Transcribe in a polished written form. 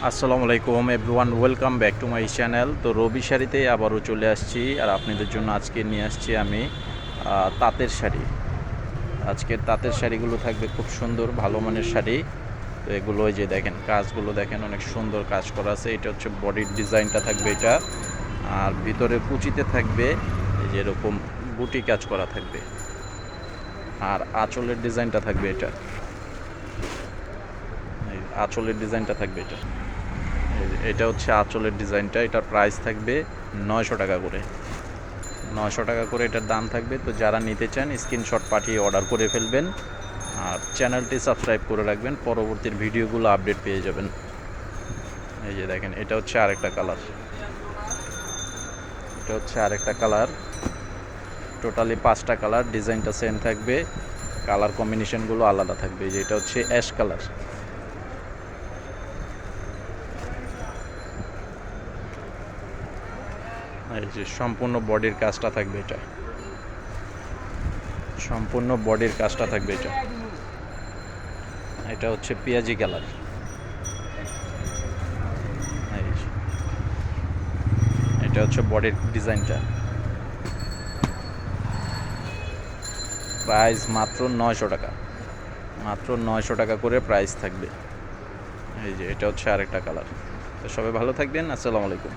আসসালামু আলাইকুম everyone, welcome back to my channel. তো রবি শাড়িতে আবারও চলে আসছি, আর আপনাদের জন্য আজকে নিয়ে আসছি আমি তাঁতের শাড়ি। আজকের তাঁতের শাড়িগুলো থাকবে খুব সুন্দর, ভালো মানের শাড়ি। তো এগুলো ওই যে দেখেন, কাজগুলো দেখেন, অনেক সুন্দর কাজ করা আছে। এটা হচ্ছে বডির ডিজাইনটা থাকবে এটা, আর ভিতরে কুচিতে থাকবে এই যে এরকম বুটি কাজ করা থাকবে, আর আঁচলের ডিজাইনটা থাকবে এটা, আঁচলের ডিজাইনটা থাকবে এটা। এটা হচ্ছে আঁচলের ডিজাইনটা। এটার প্রাইস থাকবে 900 টাকা করে। 900 টাকা করে এটার দাম থাকবে। তো যারা নিতে চান স্ক্রিনশট পাঠিয়ে অর্ডার করে ফেলবেন, আর চ্যানেলটি সাবস্ক্রাইব করে রাখবেন, পরবর্তীর ভিডিওগুলো আপডেট পেয়ে যাবেন। এই যে দেখেন, এটা হচ্ছে আরেকটা কালার, এটা হচ্ছে আরেকটা কালার। টোটালি 5টা কালার, ডিজাইনটা সেম থাকবে, কালার কম্বিনেশনগুলো আলাদা থাকবে। এই যে এটা হচ্ছে অ্যাশ কালার। এই যে সম্পূর্ণ বডির কাজটা থাকবে এটা, সম্পূর্ণ বডির কাজটা থাকবে এটা। এটা হচ্ছে পেঁয়াজি কালার। এটা হচ্ছে বডির ডিজাইনটা। প্রাইস মাত্র 900 টাকা, মাত্র 900 টাকা করে প্রাইস থাকবে। এই যে এটা হচ্ছে আরেকটা কালার। তো সবাই ভালো থাকবেন। আসসালামু আলাইকুম।